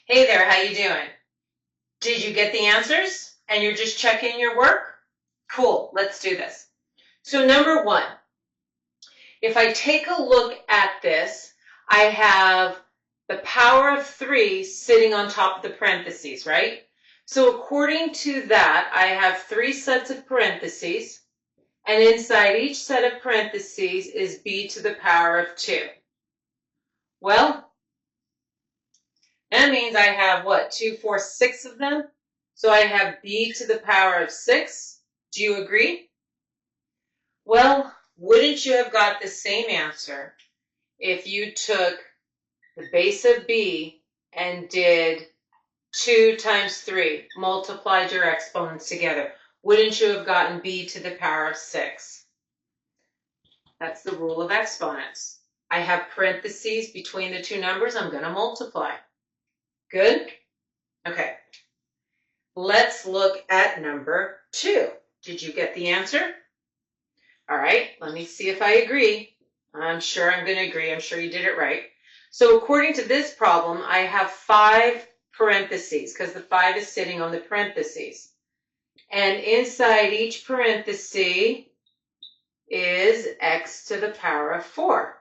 Hey there, how you doing? Did you get the answers and you're just checking your work? Cool, let's do this. So number one, if I take a look at this, I have the power of 3 sitting on top of the parentheses, right? So according to that, I have 3 sets of parentheses, and inside each set of parentheses is b to the power of 2. Well, that means I have what, 2, 4, 6 of them? So I have b to the power of 6. Do you agree? Well, wouldn't you have got the same answer if you took the base of b and did 2 times 3, multiplied your exponents together? Wouldn't you have gotten b to the power of 6? That's the rule of exponents. I have parentheses between the two numbers. I'm going to multiply. Good? Okay. Let's look at number 2. Did you get the answer? All right, let me see if I agree. I'm sure I'm going to agree. I'm sure you did it right. So according to this problem, I have 5 parentheses because the 5 is sitting on the parentheses. And inside each parenthesis is x to the power of 4.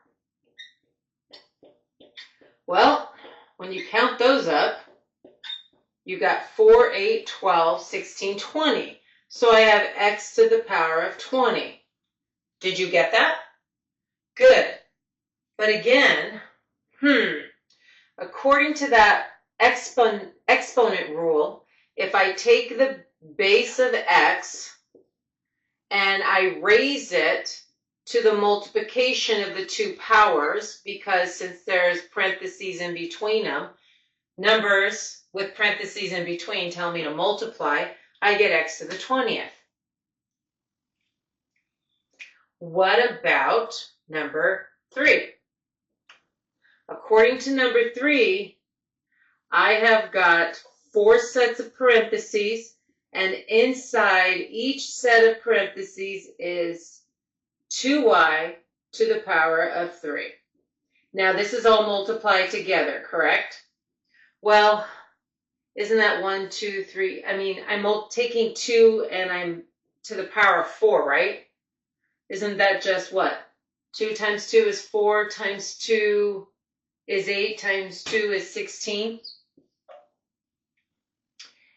Well, when you count those up, you got 4, 8, 12, 16, 20. So I have x to the power of 20. Did you get that? Good. But again, according to that exponent rule, if I take the base of x and I raise it to the multiplication of the two powers, because since there's parentheses in between them, numbers with parentheses in between tell me to multiply, I get x to the 20th. What about number 3? According to number 3, I have got 4 sets of parentheses, and inside each set of parentheses is 2y to the power of 3. Now this is all multiplied together, correct? Well, isn't that 1, 2, 3? I mean, I'm taking 2 and I'm to the power of 4, right? Isn't that just what? 2 times 2 is 4, times 2 is 8, times 2 is 16.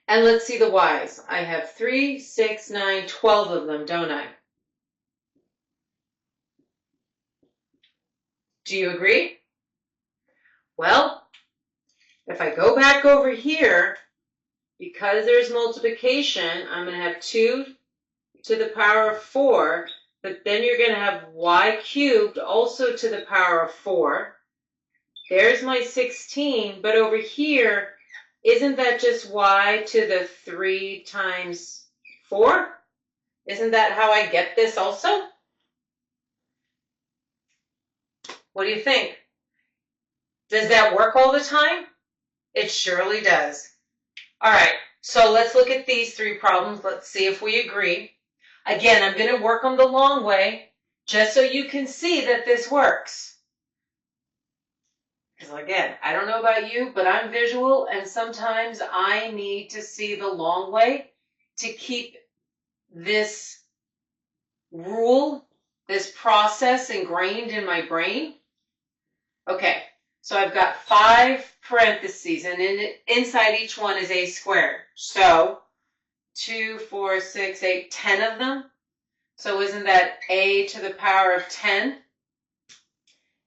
And let's see the y's. I have 3, 6, 9, 12 of them, don't I? Do you agree? Well, if I go back over here, because there's multiplication, I'm going to have 2 to the power of 4, but then you're going to have y cubed also to the power of 4. There's my 16, but over here, isn't that just y to the 3 times 4? Isn't that how I get this also? What do you think? Does that work all the time? It surely does. All right, so let's look at these 3 problems. Let's see if we agree. Again, I'm going to work them the long way, just so you can see that this works. Because again, I don't know about you, but I'm visual, and sometimes I need to see the long way to keep this rule, this process ingrained in my brain. Okay, so I've got 5 parentheses, and inside each one is a squared. So 2, 4, 6, 8, 10 of them. So isn't that a to the power of 10?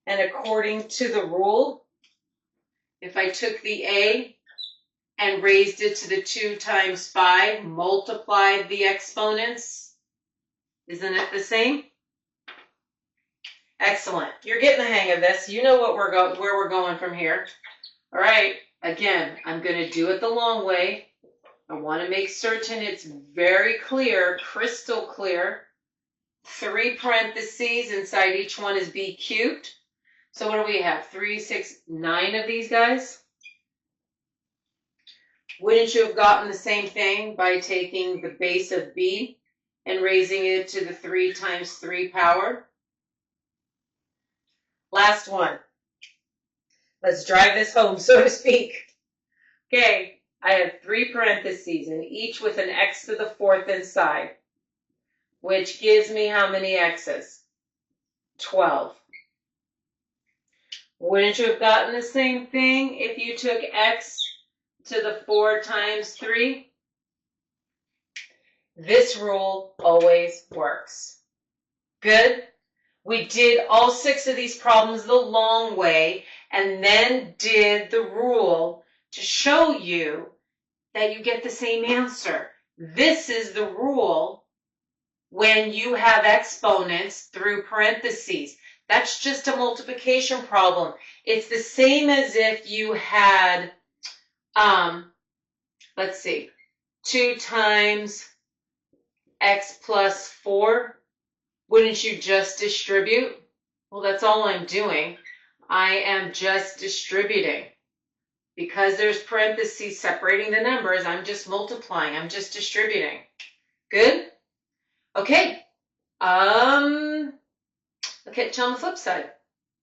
And according to the rule, if I took the a and raised it to the 2 times 5, multiplied the exponents, isn't it the same? Excellent. You're getting the hang of this. You know what where we're going from here. All right. Again, I'm going to do it the long way. I want to make certain it's very clear, crystal clear. 3 parentheses inside each one is b cubed. So what do we have? 3, 6, 9 of these guys. Wouldn't you have gotten the same thing by taking the base of b and raising it to the 3 times 3 power? Last one. Let's drive this home, so to speak. Okay, I have 3 parentheses, and each with an x to the 4th inside, which gives me how many x's? 12. Wouldn't you have gotten the same thing if you took x to the 4 times 3? This rule always works. Good? We did all 6 of these problems the long way and then did the rule to show you that you get the same answer. This is the rule when you have exponents through parentheses. That's just a multiplication problem. It's the same as if you had, let's see, 2 times x plus 4. Wouldn't you just distribute? Well, that's all I'm doing. I am just distributing. Because there's parentheses separating the numbers, I'm just multiplying. I'm just distributing. Good? Okay. I'll catch you on the flip side.